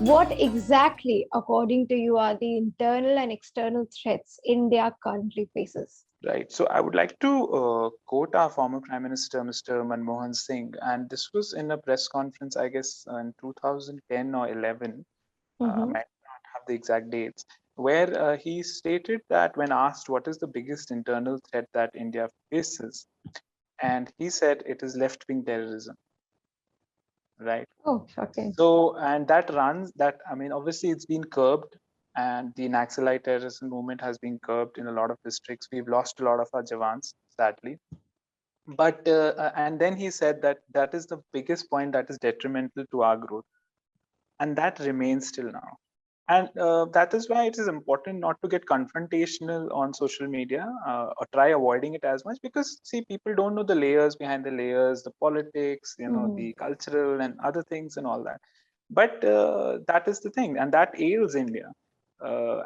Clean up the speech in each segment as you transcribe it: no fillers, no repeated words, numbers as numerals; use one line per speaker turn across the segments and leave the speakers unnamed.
What exactly, according to you, are the internal and external threats India currently faces?
Right. So I would like to quote our former Prime Minister, Mr. Manmohan Singh, and this was in a press conference, I guess, in 2010 or 11.
Mm-hmm.
Might not have the exact dates, where he stated that when asked what is the biggest internal threat that India faces, and he said it is left-wing terrorism, right?
Oh, shocking.
So, and that runs that, I mean, obviously it's been curbed, and the Naxalite terrorism movement has been curbed in a lot of districts. We've lost a lot of our Jawans, sadly. But, and then he said that that is the biggest point that is detrimental to our growth. And that remains till now. And that is why it is important not to get confrontational on social media, or try avoiding it as much, because see, people don't know the layers behind the layers, the politics,
Mm-hmm.
the cultural and other things and all that. But that is the thing, and that ails India.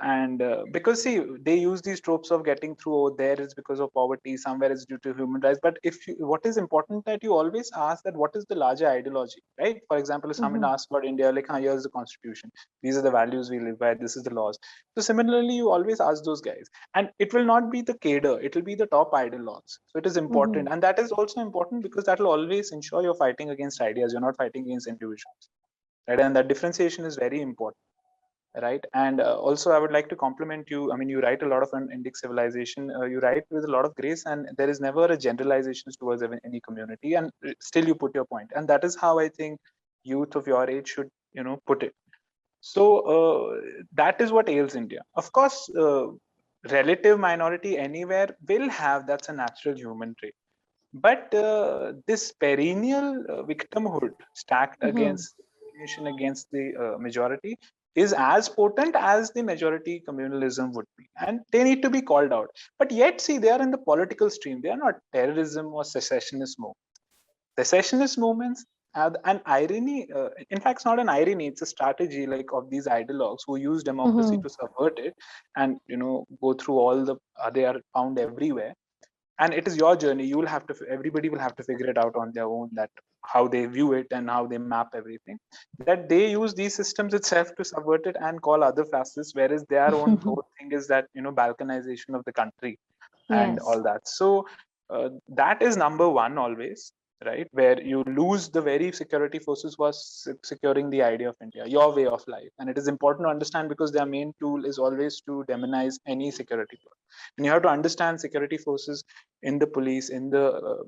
And because see, they use these tropes of getting through, oh, there is because of poverty, somewhere it's due to human rights. But if you, what is important that you always ask that what is the larger ideology, right? For example, if someone
Mm-hmm.
asks about India, like, here's the constitution, these are the values we live by, this is the laws. So similarly, you always ask those guys, and it will not be the cadre, it will be the top ideologues. So it is
Mm-hmm.
important, and that is also important because that will always ensure you're fighting against ideas, you're not fighting against individuals, right? And that differentiation is very important, right? And also, I would like to compliment you. I mean, you write a lot of on Indic civilization. You write with a lot of grace, and there is never a generalizations towards any community, and still you put your point, and that is how I think youth of your age should, put it. So that is what ails India. Of course, relative minority anywhere will have, that's a natural human trait. But this perennial victimhood stacked
Mm-hmm.
against against the majority is as potent as the majority communalism would be, and they need to be called out. But yet, see, they are in the political stream. They are not terrorism or secessionist movement. Secessionist movements have an irony. In fact, it's not an irony; it's a strategy, like, of these ideologues who use democracy
Mm-hmm.
to subvert it, and go through all the. They are found everywhere, and it is your journey. You will have to, everybody will have to figure it out on their own, that how they view it and how they map everything, that they use these systems itself to subvert it and call other fascists, whereas their own whole thing is that balkanization of the country and
Yes.
all that. So that is number one always, right? Where you lose the very security forces who are securing the idea of India, your way of life. And it is important to understand, because their main tool is always to demonize any security force. And you have to understand security forces in the police, in the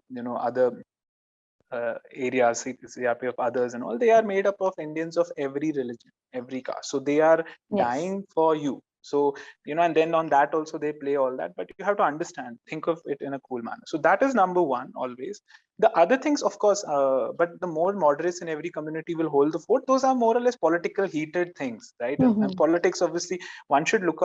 other areas, CRP of others and all, they are made up of Indians of every religion, every caste. So they are
Yes.
dying for you. So, and then on that also they play all that, but you have to understand, think of it in a cool manner. So that is number one always. The other things, of course, but the more moderates in every community will hold the fort. Those are more or less political heated things, right? And
Mm-hmm.
politics, obviously, one should look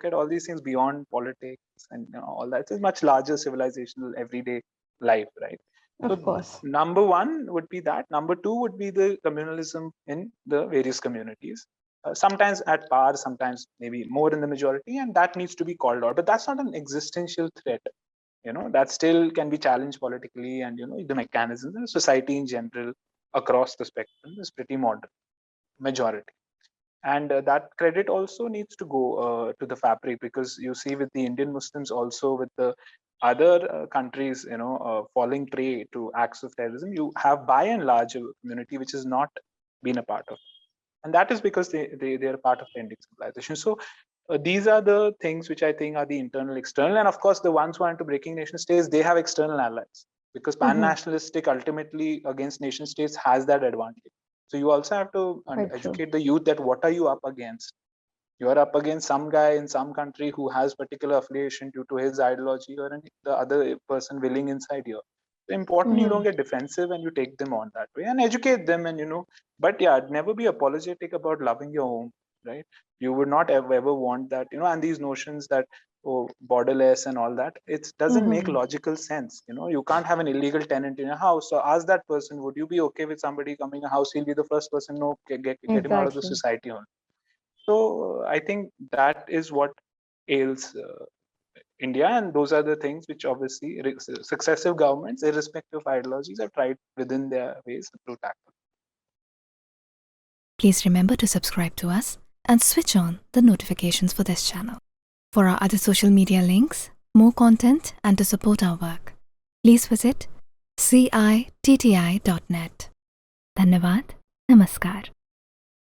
at all these things beyond politics and all that. It's much larger civilizational everyday life, right?
Of
So
course.
number one would be that. Number two would be the communalism in the various communities. Sometimes at par, sometimes maybe more in the majority, and that needs to be called out. But that's not an existential threat. That still can be challenged politically, and the mechanisms in society in general across the spectrum is pretty modern majority. And that credit also needs to go to the fabric, because you see with the Indian Muslims, also with the other countries, falling prey to acts of terrorism, you have by and large a community which has not been a part of it. And that is because they are part of the Indic civilization. So these are the things which I think are the internal, external. And of course, the ones who are into breaking nation states, they have external allies, because
Mm-hmm.
pan-nationalistic ultimately against nation states has that advantage. So you also have to
Quite true.
educate the youth that what are you up against. You are up against some guy in some country who has particular affiliation due to his ideology, or the other person willing inside here. So important you
Mm-hmm.
don't get defensive and you take them on that way and educate them, and but yeah, never be apologetic about loving your home, right? You would not ever want that, and these notions that, oh, borderless and all that, it doesn't make
Mm-hmm.
logical sense. You can't have an illegal tenant in your house. So ask that person, would you be okay with somebody coming a house? He'll be the first person, no, get him out of the
Exactly.
society only. So I think that is what ails India, and those are the things which obviously successive governments, irrespective of ideologies, have tried within their ways to tackle.
Please remember to subscribe to us and switch on the notifications for this channel. For our other social media links, more content, and to support our work, please visit citti.net. Dhanyavad. Namaskar.